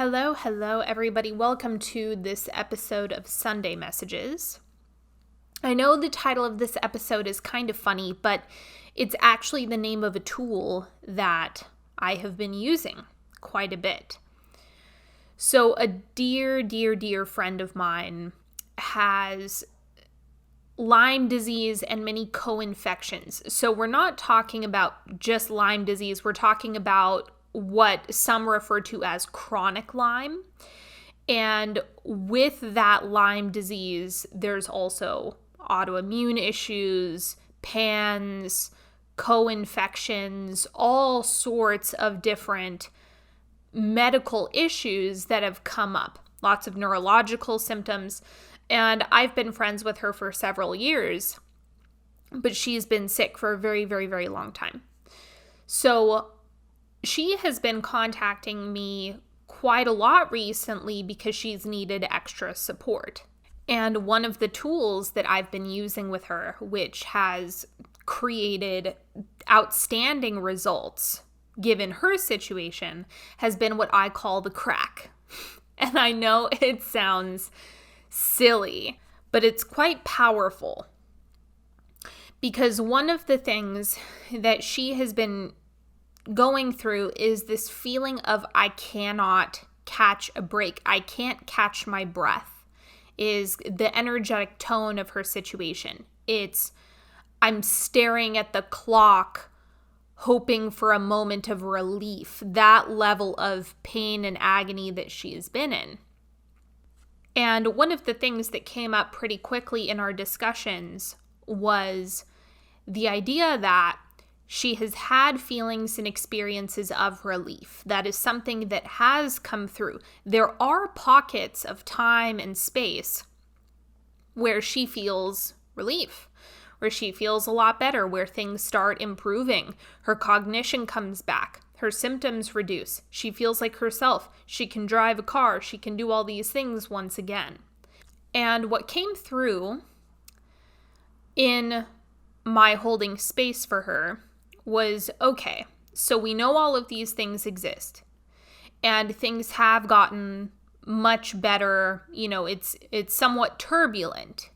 Hello, everybody. Welcome to this episode of Sunday Messages. I know the title of this episode is kind of funny, but it's actually the name of a tool that I have been using quite a bit. So a dear friend of mine has Lyme disease and many co-infections. So we're not talking about just Lyme disease. We're talking about what some refer to as chronic Lyme. And with that Lyme disease, there's also autoimmune issues, PANS, co-infections, all sorts of different medical issues that have come up, lots of neurological symptoms. And I've been friends with her for several years, but she's been sick for a very long time. So she has been contacting me quite a lot recently because she's needed extra support. And one of the tools that I've been using with her, which has created outstanding results given her situation, has been what I call the crack. And I know it sounds silly, but it's quite powerful. Because one of the things that she has been going through is this feeling of I cannot catch a break. I can't catch my breath is the energetic tone of her situation. It's I'm staring at the clock hoping for a moment of relief, that level of pain and agony that she has been in. And one of the things that came up pretty quickly in our discussions was the idea that she has had feelings and experiences of relief. That is something that has come through. There are pockets of time and space where she feels relief, where she feels a lot better, where things start improving. Her cognition comes back. Her symptoms reduce. She feels like herself. She can drive a car. She can do all these things once again. And what came through in my holding space for her was, okay, so we know all of these things exist and things have gotten much better. You know, it's somewhat turbulent,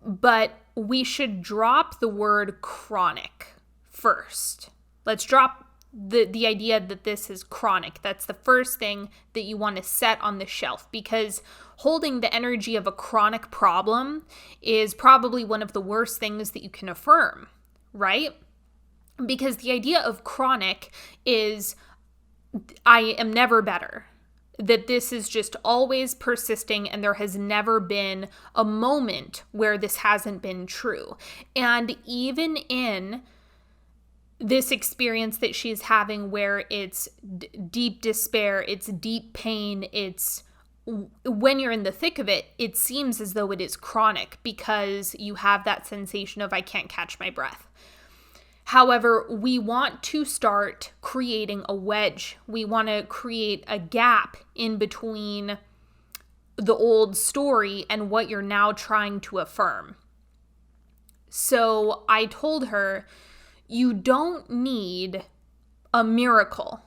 but we should drop the word chronic first. Let's drop the idea that this is chronic. That's the first thing that you want to set on the shelf, because holding the energy of a chronic problem is probably one of the worst things that you can affirm, right? Because the idea of chronic is I am never better, that this is just always persisting and there has never been a moment where this hasn't been true. And even in this experience that she's having where it's deep despair, it's deep pain, it's when you're in the thick of it, it seems as though it is chronic because you have that sensation of I can't catch my breath. However, we want to start creating a wedge. We want to create a gap in between the old story and what you're now trying to affirm. So I told her, you don't need a miracle.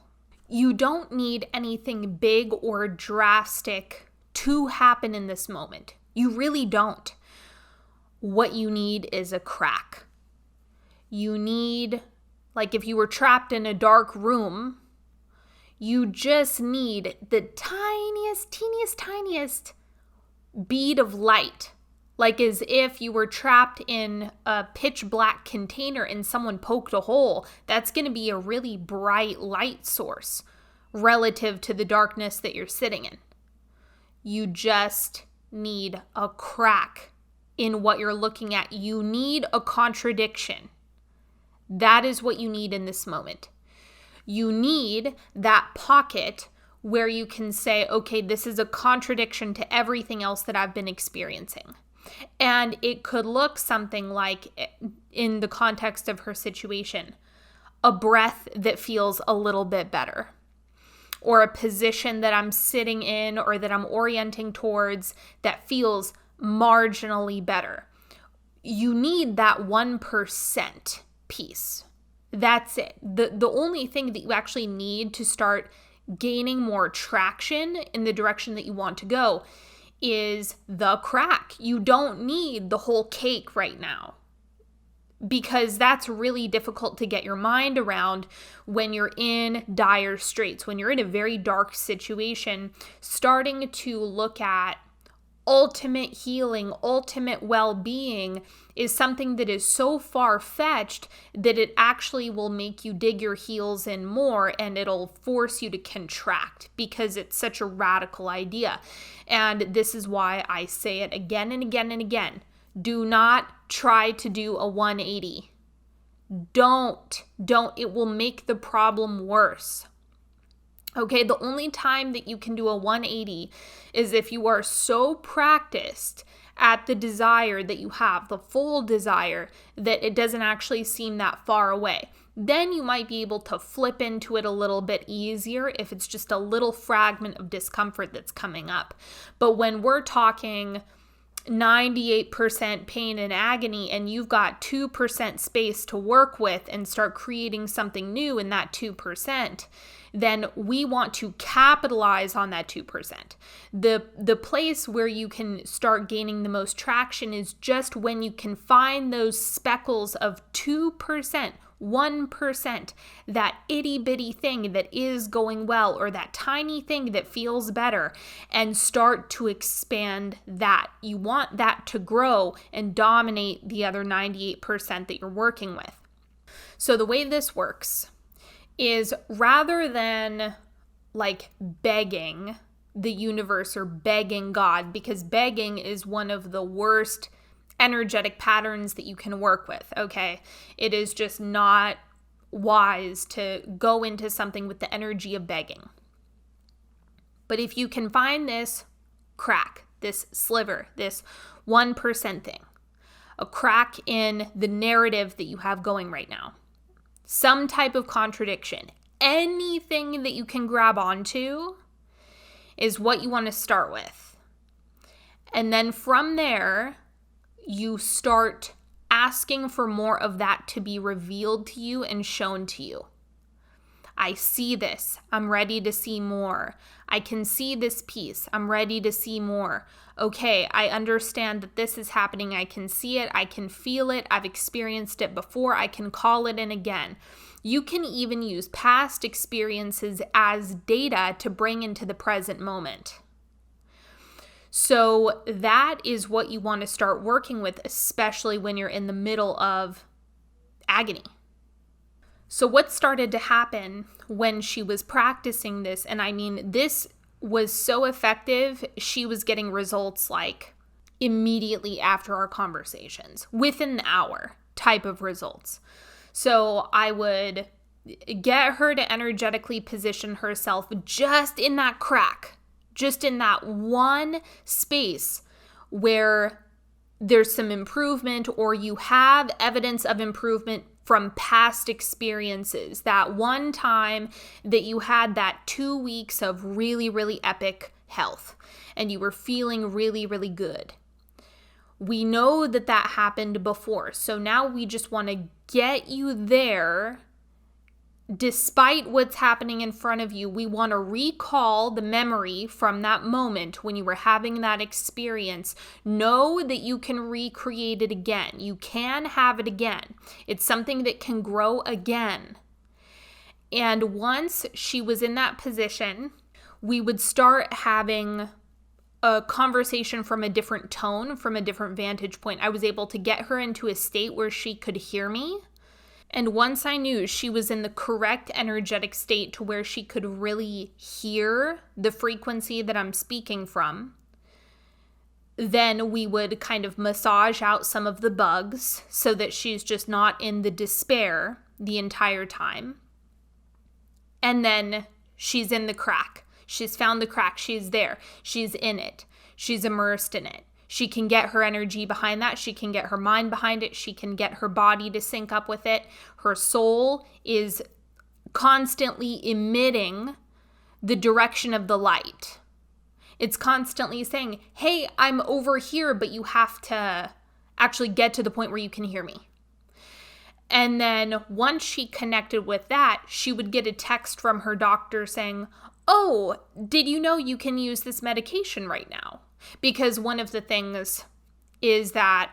You don't need anything big or drastic to happen in this moment. You really don't. What you need is a crack. You need, like if you were trapped in a dark room, you just need the teeniest bead of light. Like as if you were trapped in a pitch black container and someone poked a hole. That's going to be a really bright light source relative to the darkness that you're sitting in. You just need a crack in what you're looking at. You need a contradiction. That is what you need in this moment. You need that pocket where you can say, okay, this is a contradiction to everything else that I've been experiencing. And it could look something like, in the context of her situation, a breath that feels a little bit better, or a position that I'm sitting in or that I'm orienting towards that feels marginally better. You need that 1% piece. That's it. The only thing that you actually need to start gaining more traction in the direction that you want to go is the crack. You don't need the whole cake right now, because that's really difficult to get your mind around when you're in dire straits, when you're in a very dark situation. Starting to look at ultimate healing, ultimate well-being is something that is so far-fetched that it actually will make you dig your heels in more, and it'll force you to contract because it's such a radical idea. And this is why I say it again and again and again. Do not try to do a 180. Don't. It will make the problem worse. Okay, the only time that you can do a 180 is if you are so practiced at the desire that you have, the full desire, that it doesn't actually seem that far away. Then you might be able to flip into it a little bit easier if it's just a little fragment of discomfort that's coming up. But when we're talking 98% pain and agony, and you've got 2% space to work with and start creating something new in that 2%, then we want to capitalize on that 2%. The place where you can start gaining the most traction is just when you can find those speckles of 2%, 1%, that itty bitty thing that is going well, or that tiny thing that feels better, and start to expand that. You want that to grow and dominate the other 98% that you're working with. So the way this works is, rather than like begging the universe or begging God, because begging is one of the worst energetic patterns that you can work with, okay? It is just not wise to go into something with the energy of begging. But if you can find this crack, this sliver, this 1% thing, a crack in the narrative that you have going right now, some type of contradiction, anything that you can grab onto is what you want to start with. And then from there, you start asking for more of that to be revealed to you and shown to you. I see this. I'm ready to see more. I can see this piece. I'm ready to see more. Okay, I understand that this is happening. I can see it. I can feel it. I've experienced it before. I can call it in again. You can even use past experiences as data to bring into the present moment. So that is what you want to start working with, especially when you're in the middle of agony. So what started to happen when she was practicing this, and I mean, this was so effective, she was getting results like immediately after our conversations, within the hour type of results. So I would get her to energetically position herself just in that crack, just in that one space where there's some improvement, or you have evidence of improvement from past experiences. That one time that you had that 2 weeks of really, really epic health and you were feeling really, really good. We know that that happened before. So now we just want to get you there. Despite what's happening in front of you, we want to recall the memory from that moment when you were having that experience. Know that you can recreate it again. You can have it again. It's something that can grow again. And once she was in that position, we would start having a conversation from a different tone, from a different vantage point. I was able to get her into a state where she could hear me. And once I knew she was in the correct energetic state to where she could really hear the frequency that I'm speaking from, then we would kind of massage out some of the bugs so that she's just not in the despair the entire time. And then she's in the crack. She's found the crack. She's there. She's in it. She's immersed in it. She can get her energy behind that. She can get her mind behind it. She can get her body to sync up with it. Her soul is constantly emitting the direction of the light. It's constantly saying, hey, I'm over here, but you have to actually get to the point where you can hear me. And then once she connected with that, she would get a text from her doctor saying, oh, did you know you can use this medication right now? Because one of the things is that,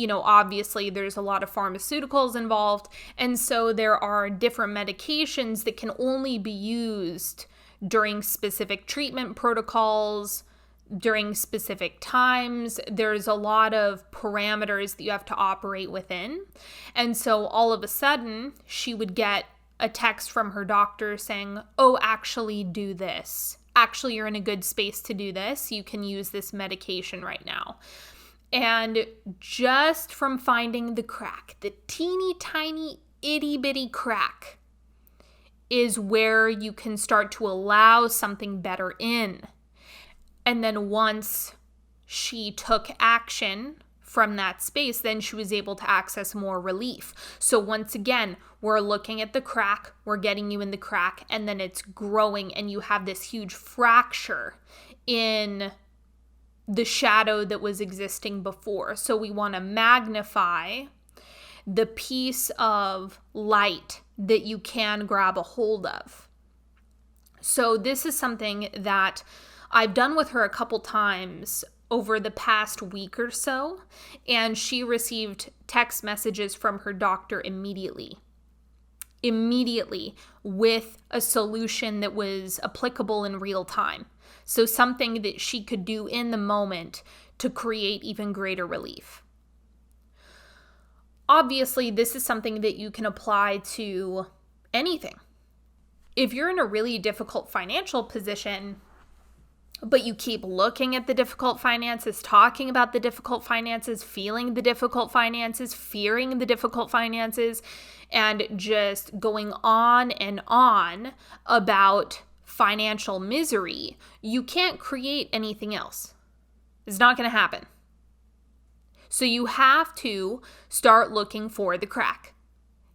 obviously there's a lot of pharmaceuticals involved. And so there are different medications that can only be used during specific treatment protocols, during specific times. There's a lot of parameters that you have to operate within. And so all of a sudden, she would get a text from her doctor saying, oh, actually do this. Actually, you're in a good space to do this. You can use this medication right now. And just from finding the crack, the teeny tiny itty bitty crack, is where you can start to allow something better in. And then once she took action from that space, then she was able to access more relief. So once again, we're looking at the crack, we're getting you in the crack, and then it's growing and you have this huge fracture in the shadow that was existing before. So we want to magnify the piece of light that you can grab a hold of. So this is something that I've done with her a couple times over the past week or so, and she received text messages from her doctor immediately with a solution that was applicable in real time. So something that she could do in the moment to create even greater relief. Obviously, this is something that you can apply to anything. If you're in a really difficult financial position, but you keep looking at the difficult finances, talking about the difficult finances, feeling the difficult finances, fearing the difficult finances, and just going on and on about financial misery, you can't create anything else. It's not going to happen. So you have to start looking for the crack.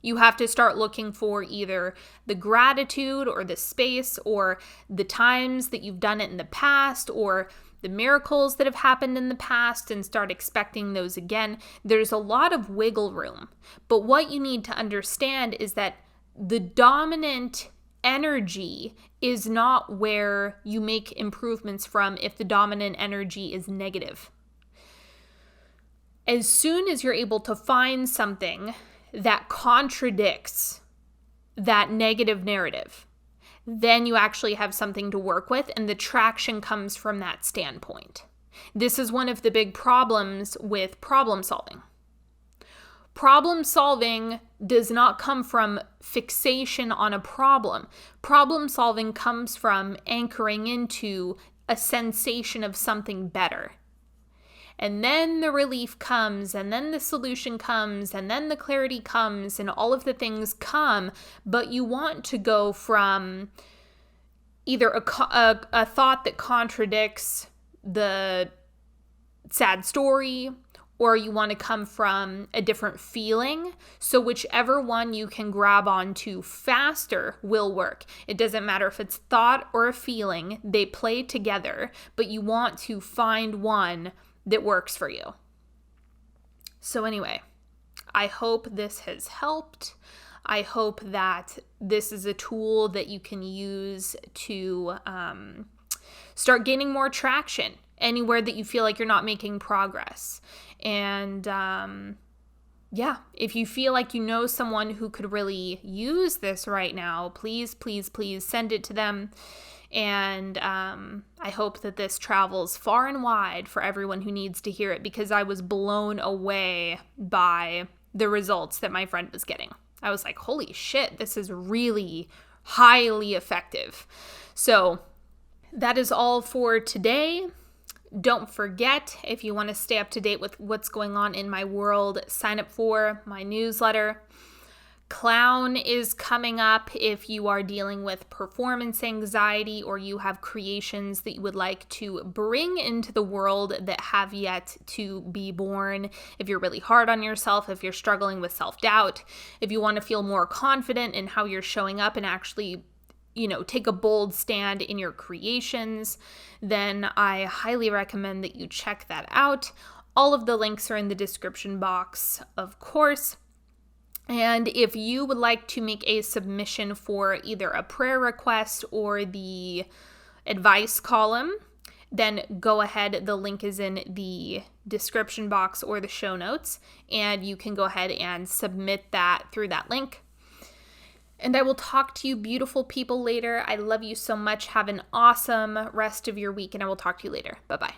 You have to start looking for either the gratitude or the space or the times that you've done it in the past or the miracles that have happened in the past and start expecting those again. There's a lot of wiggle room. But what you need to understand is that the dominant energy is not where you make improvements from if the dominant energy is negative. As soon as you're able to find something that contradicts that negative narrative, then you actually have something to work with, and the traction comes from that standpoint. This is one of the big problems with problem solving. Problem solving does not come from fixation on a problem. Problem solving comes from anchoring into a sensation of something better. And then the relief comes, and then the solution comes, and then the clarity comes, and all of the things come. But you want to go from either a thought that contradicts the sad story, or you want to come from a different feeling. So whichever one you can grab onto faster will work. It doesn't matter if it's thought or a feeling, they play together, but you want to find one that works for you. So anyway, I hope this has helped. I hope that this is a tool that you can use to start gaining more traction anywhere that you feel like you're not making progress. And if you feel like you know someone who could really use this right now, please, please, please send it to them. And I hope that this travels far and wide for everyone who needs to hear it, because I was blown away by the results that my friend was getting. I was like, holy shit, this is really highly effective. So that is all for today. Don't forget, if you want to stay up to date with what's going on in my world, sign up for my newsletter. Clown is coming up if you are dealing with performance anxiety or you have creations that you would like to bring into the world that have yet to be born. If you're really hard on yourself, if you're struggling with self-doubt, if you want to feel more confident in how you're showing up and actually, take a bold stand in your creations, then I highly recommend that you check that out. All of the links are in the description box, of course. And if you would like to make a submission for either a prayer request or the advice column, then go ahead. The link is in the description box or the show notes, and you can go ahead and submit that through that link. And I will talk to you beautiful people later. I love you so much. Have an awesome rest of your week, and I will talk to you later. Bye-bye.